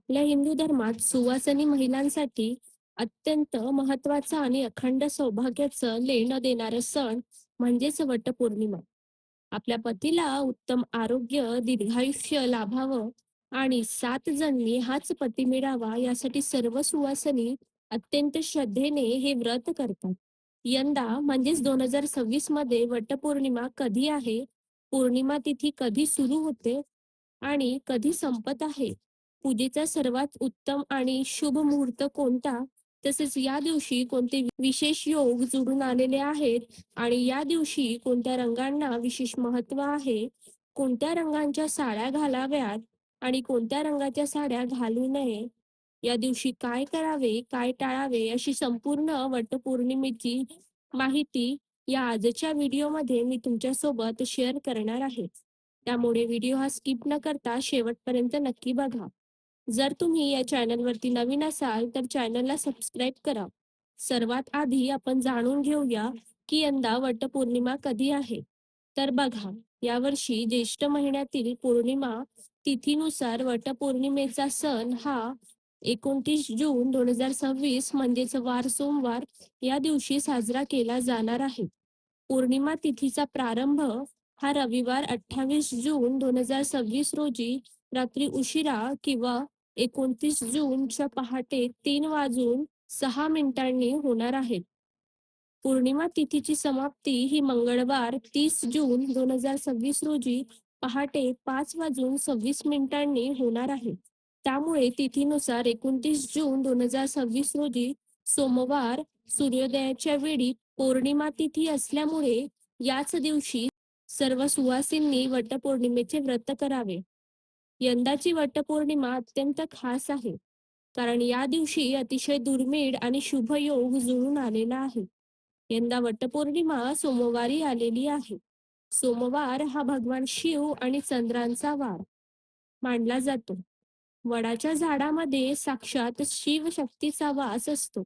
आपल्या हिंदू धर्मात सुवासिनी महिलांसाठी अत्यंत महत्त्वाचा आणि अखंड सौभाग्याचं लेणं देणारं सण म्हणजेच वटपौर्णिमा. आपल्या पतीला उत्तम आरोग्य, दीर्घायुष्य लाभावं आणि 7 जन्मी हाच पती मिळावा यासाठी सर्व सुवासिनी अत्यंत श्रद्धेने हे व्रत करतात. यंदा म्हणजेच 2026 मध्ये वटपौर्णिमा कधी आहे, पौर्णिमा तिथी कधी सुरू होते आणि कधी संपत आहे, पूजेचा सर्वात उत्तम आणि शुभ मुहूर्त कोणता, तसेच या दिवशी कोणते विशेष योग जुळून आलेले आहेत आणि या दिवशी कोणत्या रंगांना विशेष महत्त्व आहे, कोणत्या रंगांच्या साड्या घालाव्यात आणि कोणत्या रंगाच्या साड्या घालू नये, या दिवशी काय करावे, काय टाळावे, अशी संपूर्ण वटपौर्णिमेची माहिती या आजच्या व्हिडिओमध्ये मी तुमच्यासोबत शेअर करणार आहे. त्यामुळे व्हिडिओ हा स्किप न करता शेवटपर्यंत नक्की बघा. जर तुम्ही या चॅनलवरती नवीन असाल तर चॅनलला सबस्क्राईब करा. सर्वात आधी आपण जाणून घेऊया की यंदा वटपौर्णिमा कधी आहे. तर बघा, यावर्षी ज्येष्ठ महिन्यातील पौर्णिमा तिथीनुसार वटपौर्णिमेचा सण हा 29 जून 2026 म्हणजेच वार सोमवार या दिवशी साजरा केला जाणार आहे. पौर्णिमा तिथीचा प्रारंभ हा रविवार 28 जून 2026 रोजी रात्री उशिरा किंवा 29 जूनच्या पहाटे 3 वाजून 6 मिनिटांनी होणार आहे. पौर्णिमा तिथीची समाप्ती ही मंगळवार 30 जून 2026 रोजी पहाटे 5 वाजून 26 मिनिटांनी होणार आहे. त्यामुळे तिथीनुसार 29 जून 2026 रोजी सोमवार सूर्योदयाच्या वेळी पौर्णिमा तिथी असल्यामुळे याच दिवशी सर्व सुवासिनींनी वटपौर्णिमेचे व्रत करावे. यंदाची वटपौर्णिमा अत्यंत खास आहे, कारण या दिवशी अतिशय दुर्मिळ आणि शुभ योग जुळून आलेला आहे. यंदा वटपौर्णिमा सोमवारी आलेली आहे. सोमवार हा भगवान शिव आणि चंद्रांचा वार मानला जातो. वडाच्या झाडामध्ये साक्षात शिवशक्तीचा वास असतो.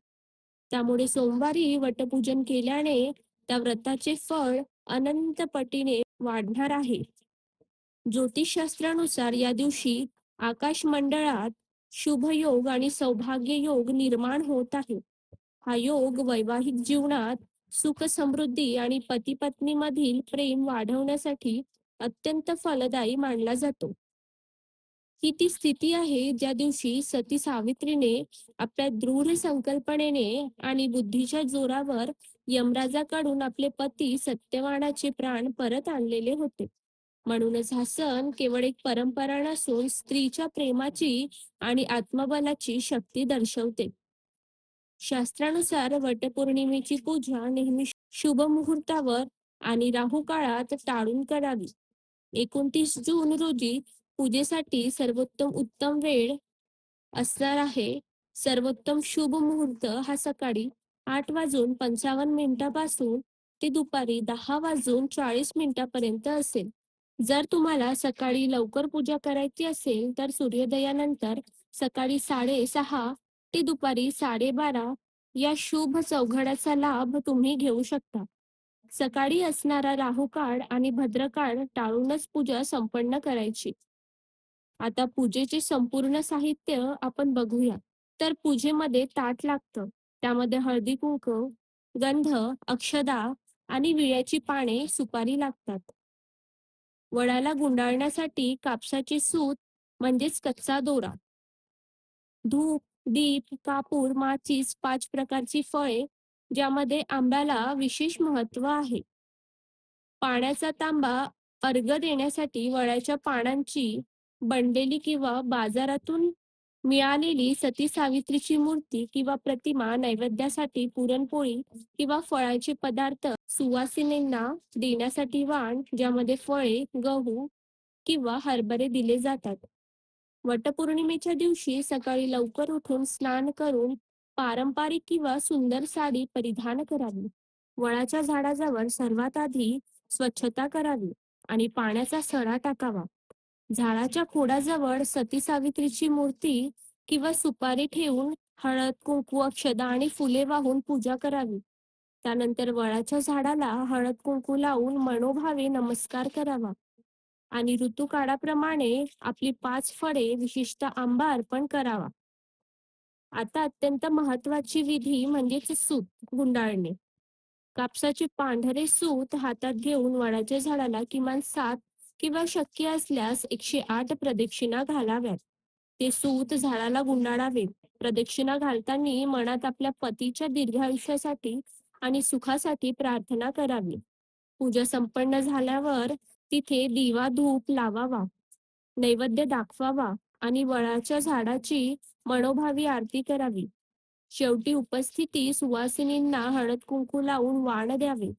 त्यामुळे सोमवारी वटपूजन केल्याने त्या व्रताचे फळ अनंत पटीने वाढणार आहे. ज्योतिषशास्त्रानुसार या दिवशी आकाश मंडळात शुभ योग आणि सौभाग्य योग निर्माण होत आहे. हा योग वैवाहिक जीवनात सुख समृद्धी आणि पती पत्नी मधील प्रेम वाढवण्यासाठी अत्यंत फलदायी मानला जातो. ही ती स्थिती आहे ज्या दिवशी सती सावित्रीने आपल्या दृढ संकल्पनेने आणि बुद्धीच्या जोरावर यमराजाकडून आपले पती सत्यवानाचे प्राण परत आणलेले होते. म्हणूनच हा सण केवळ एक परंपरा नसून स्त्रीच्या प्रेमाची आणि आत्मबलाची शक्ती दर्शवते. शास्त्रानुसार वटपौर्णिमेची पूजा नेहमी शुभ मुहूर्तावर आणि राहू काळात टाळून करावी. 29 जून रोजी पूजेसाठी सर्वोत्तम उत्तम वेळ असणार आहे. सर्वोत्तम शुभ मुहूर्त हा सकाळी 8 वाजून 55 मिनिटापासून ते दुपारी 10 वाजून 40 मिनिटापर्यंत असेल. जर तुम्हाला सकाळी लवकर पूजा करायची असेल तर सूर्योदयानंतर सकाळी 6:30 ते दुपारी 12:30 या शुभ चौघड्याचा लाभ तुम्ही घेऊ शकता. सकाळी असणारा राहुकाळ आणि भद्रकाळ टाळूनच पूजा संपन्न करायची. आता पूजेचे संपूर्ण साहित्य आपण बघूया. तर पूजेमध्ये ताट लागतं. त्यामध्ये हळदी कुंकू, गंध, अक्षदा आणि विड्याची पाने, सुपारी लागतात. वडाला गुंडाळण्यासाठी कापसाचे सूत म्हणजेच कच्चा दोरा, धूप, दीप, कापूर, माचीस, 5 प्रकारची फळे, ज्यामध्ये आंब्याला विशेष महत्त्व आहे. पाण्याचा तांबा अर्घ्य देण्यासाठी वडाच्या पानांची बनलेली किंवा बाजारातून मिळालेली सती सावित्रीची मूर्ती किंवा प्रतिमा, नैवेद्यासाठी पुरणपोळी किंवा फळाचे पदार्थ, सुवासिनींना देण्यासाठी वाण ज्यामध्ये फळे, गहू किंवा हरभरे दिले जातात. वटपौर्णिमेच्या दिवशी सकाळी लवकर उठून स्नान करून पारंपरिक किंवा सुंदर साडी परिधान करावी. वडाच्या झाडाजवळ सर्वात आधी स्वच्छता करावी आणि पाण्याचा सडा टाकावा. झाडाच्या खोडाजवळ सती सावित्रीची मूर्ती किंवा सुपारी ठेवून हळद, कुंकू, अक्षदा आणि फुले वाहून पूजा करावी. त्यानंतर वडाच्या झाडाला हळद कुंकू लावून मनोभावे नमस्कार करावा. आणि ऋतूकाळाप्रमाणे आपली 5 फळे विशिष्ट आंबा अर्पण करावा. आता अत्यंत महत्वाची विधी म्हणजेच सूत गुंडाळणे. कापसाचे पांढरे सूत हातात घेऊन वडाच्या झाडाला किमान 7 किंवा शक्य असल्यास 108 प्रदक्षिणा घालाव्यात. ते सूत झाडाला गुंडाळावे. प्रदक्षिणा घालताना मनात आपल्या पतीच्या दीर्घायुष्यासाठी आणि सुखासाठी प्रार्थना करावी. पूजा संपन्न झाल्यावर तिथे दिवा धूप लावावा, नैवेद्य दाखवावा आणि वडाच्या झाडाची मनोभावी आरती करावी. शेवटी उपस्थिती सुवासिनींना हळद कुंकू लावून वाण द्यावे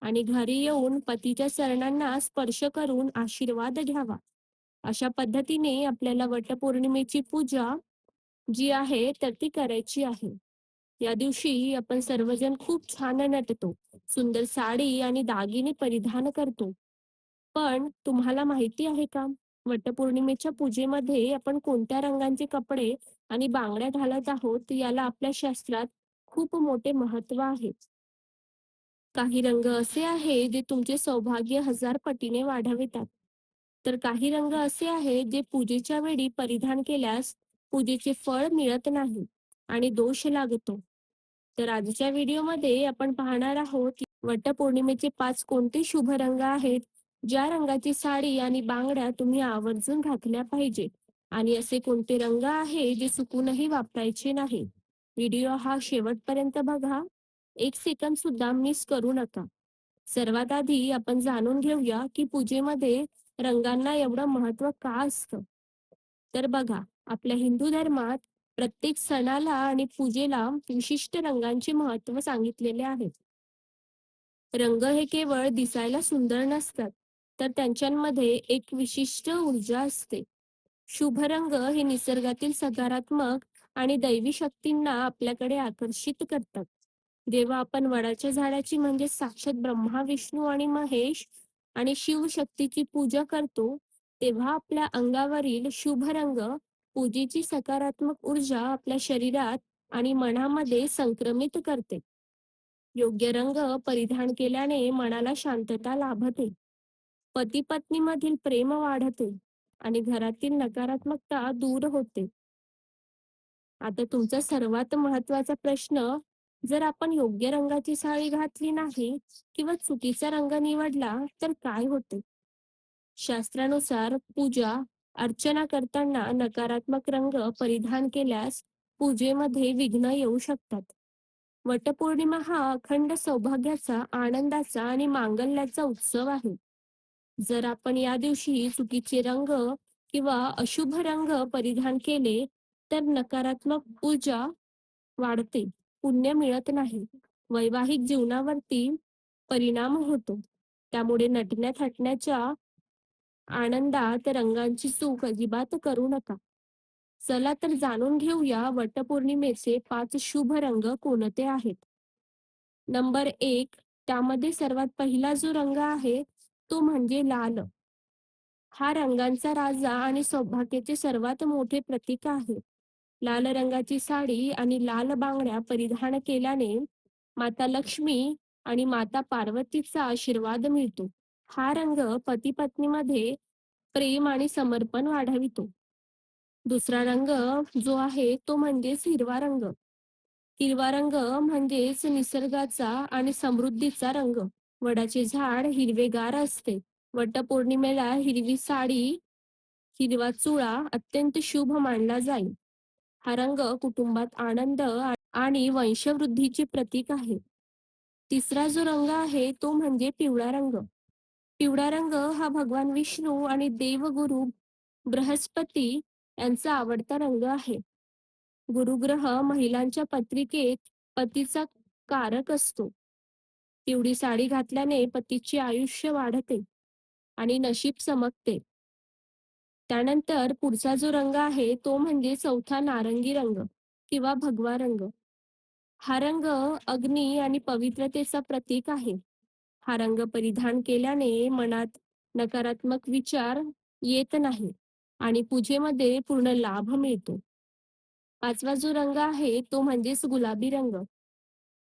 आणि घरी येऊन पतीच्या चरणांना स्पर्श करून आशीर्वाद घ्यावा. अशा पद्धतीने आपल्याला वटपौर्णिमेची पूजा जी आहे तर ती करायची आहे. या दिवशी आपण सर्वजण खूप छान नटतो, सुंदर साडी आणि दागिने परिधान करतो. पण तुम्हाला माहिती आहे का, वटपौर्णिमेच्या पूजेमध्ये आपण कोणत्या रंगांचे कपडे आणि बांगड्या घालत आहोत याला आपल्या शास्त्रात खूप मोठे महत्त्व आहे. काही रंग असे आहे जे तुमचे सौभाग्य हजार पटीने वाढवितात. तर काही रंग असे आहेत जे पूजेच्या वेळी परिधान केल्यास पूजेचे फळ मिळत नाही आणि दोष लागतो. तर आजच्या व्हिडिओमध्ये आपण पाहणार आहोत की वटपौर्णिमेचे 5 कोणते शुभ रंग आहेत, ज्या रंगाची साडी आणि बांगड्या तुम्ही आवर्जून घातल्या पाहिजे आणि असे कोणते रंग आहे जे चुकूनही वापरायचे नाही. व्हिडिओ हा शेवटपर्यंत बघा. एक सेकंद सुद्धा मिस करू नका. सर्वात आधी आपण जाणून घेऊया की पूजेमध्ये रंगांना एवढं महत्त्व का असतं. तर बघा, आपल्या हिंदू धर्मात प्रत्येक सणाला आणि पूजेला विशिष्ट रंगांचे महत्त्व सांगितलेले आहे. रंग हे केवळ दिसायला सुंदर नसतात, तर त्यांच्यामध्ये एक विशिष्ट ऊर्जा असते. शुभ रंग हे निसर्गातील सकारात्मक आणि दैवी शक्तींना आपल्याकडे आकर्षित करतात. जेव्हा आपण वडाच्या झाडाची म्हणजे साक्षात ब्रह्मा विष्णू आणि महेश आणि शिवशक्तीची पूजा करतो, तेव्हा आपल्या अंगावरील शुभ रंग पूजेची सकारात्मक ऊर्जा आपल्या शरीरात आणि मनामध्ये संक्रमित करते. योग्य रंग परिधान केल्याने मनाला शांतता लाभते, पती पत्नीमधील प्रेम वाढते आणि घरातील नकारात्मकता दूर होते. आता तुमचा सर्वात महत्वाचा प्रश्न, जर आपण योग्य रंगाची साडी घातली नाही किंवा चुकीचा रंग निवडला तर काय होते? शास्त्रानुसार पूजा अर्चना करताना नकारात्मक रंग परिधान केल्यास पूजेमध्ये विघ्न येऊ शकतात. वटपौर्णिमा हा अखंड सौभाग्याचा, आनंदाचा आणि मांगल्याचा उत्सव आहे. जर आपण या दिवशी चुकीचे रंग किंवा अशुभ रंग परिधान केले तर नकारात्मक ऊर्जा वाढते, पुण्य मिळत नाही, वैवाहिक जीवनावरती परिणाम होतो. त्यामुळे नटण्या-थटण्याच्या आनंदात रंगांची चूक अजिबात करू नका. चला तर जाणून घेऊया वटपौर्णिमेचे 5 शुभ रंग कोणते आहेत. नंबर 1, त्यामध्ये सर्वात पहिला जो रंग आहे तो म्हणजे लाल. हा रंगांचा राजा आणि सौभाग्याचे सर्वात मोठे प्रतीक आहे. लाल रंगाची साडी आणि लाल बांगड्या परिधान केल्याने माता लक्ष्मी आणि माता पार्वतीचा आशीर्वाद मिळतो. हा रंग पती पत्नीमध्ये प्रेम आणि समर्पण वाढवितो. दुसरा रंग जो आहे तो म्हणजेच हिरवा रंग. हिरवा रंग म्हणजेच निसर्गाचा आणि समृद्धीचा रंग. वडाचे झाड हिरवेगार असते. वटपौर्णिमेला हिरवी साडी, हिरवा चुळा अत्यंत शुभ मानला जाईल. हा रंग कुटुंबात आनंद आणि वंशवृद्धीचे प्रतीक आहे. तिसरा जो रंग आहे तो म्हणजे पिवळा रंग. पिवळा रंग हा भगवान विष्णू आणि देवगुरु बृहस्पती यांचा आवडता रंग आहे. गुरुग्रह महिलांच्या पत्रिकेत पतीचा कारक असतो. पिवळी साडी घातल्याने पतीचे आयुष्य वाढते आणि नशीब चमकते. त्यानंतर पुढचा जो रंग आहे तो म्हणजे चौथा नारंगी रंग किंवा भगवा रंग. हा रंग अग्नी आणि पवित्रतेचा प्रतीक आहे. हा रंग परिधान केल्याने मनात नकारात्मक विचार येत नाही आणि पूजेमध्ये पूर्ण लाभ मिळतो. पाचवा जो रंग आहे तो म्हणजेच गुलाबी रंग.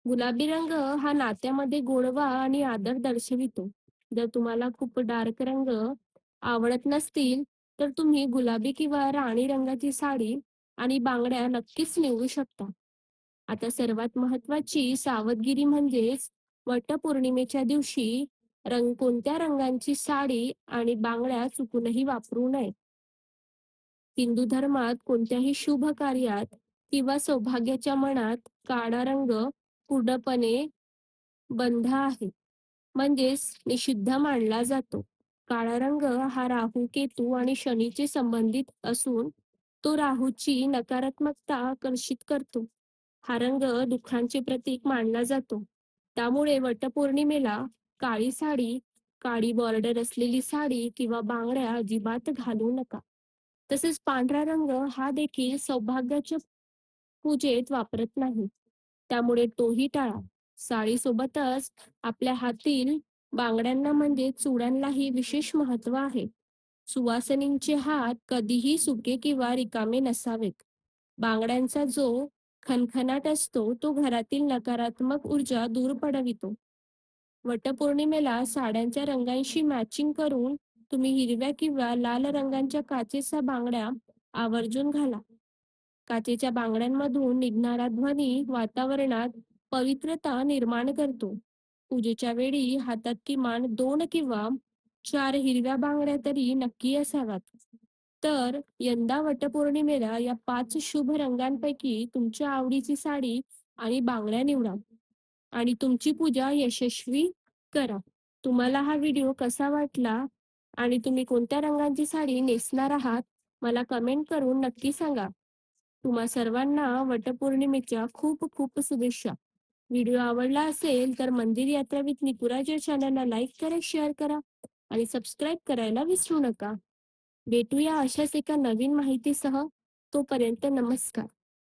गुलाबी रंग हा नात्यामध्ये गोडवा आणि आदर दर्शवितो. जर तुम्हाला खूप डार्क रंग आवडत नसतील, तर तुम्ही गुलाबी किंवा राणी रंगाची साडी आणि बांगड्या नक्कीच निवडू शकता. आता सर्वात महत्त्वाची सावधगिरी म्हणजेच वटपौर्णिमेच्या दिवशी कोणत्या रंगांची साडी आणि बांगड्या चुकूनही वापरू नयेत. हिंदू धर्मात कोणत्याही शुभ कार्यात किंवा सौभाग्याच्या मनात काळा रंग पूर्णपणे बंध आहे. म्हणजेच निषिद्ध मानला जातो. काळा रंग हा राहू, केतू आणि शनीचे संबंधित असून तो राहूची नकारात्मकता आकर्षित करतो. हा रंग दुःखांचे प्रतीक मानला जातो. त्यामुळे वटपौर्णिमेला काळी साडी, काळी बॉर्डर असलेली साडी किंवा बांगड्या अजिबात घालू नका. तसेच पांढरा रंग हा देखील सौभाग्याच्या पूजेत वापरत नाही. त्यामुळे तोही टाळा. साडीसोबतच आपल्या हातील बांगड्यांना म्हणजे चुड्यांनाही विशेष महत्त्व आहे. सुवासिनींचे हात कधीही सुके किंवा रिकामे नसावेत. बांगड्यांचा जो खणखणाट असतो तो घरातील नकारात्मक ऊर्जा दूर पळवितो. वटपौर्णिमेला साड्यांच्या रंगांशी मॅचिंग करून तुम्ही हिरव्या किंवा लाल रंगाच्या काचेच्या बांगड्या आवर्जून घाला. काचेच्या बांगड्यांमधून निघणारा ध्वनी वातावरणात पवित्रता निर्माण करतो. पूजेच्या वेळी हातात किमान 2 किंवा 4 हिरव्या बांगड्या तरी नक्की असाव्यात. तर यंदा वटपौर्णिमेला या 5 शुभ रंगांपैकी तुमच्या आवडीची साडी आणि बांगड्या निवडा आणि तुमची पूजा यशस्वी करा. तुम्हाला हा व्हिडिओ कसा वाटला आणि तुम्ही कोणत्या रंगाची साडी नेसणार आहात, मला कमेंट करून नक्की सांगा. तुम्हा सर्वांना वटपौर्णिमेच्या खूप खूप शुभेच्छा. व्हिडिओ आवडला असेल तर मंदिर यात्रा विथ निपुराज चॅनलला लाईक करा, शेअर करा आणि सबस्क्राईब करायला विसरू नका. भेटूया अशाच एका नवीन माहितीसह. तोपर्यंत नमस्कार.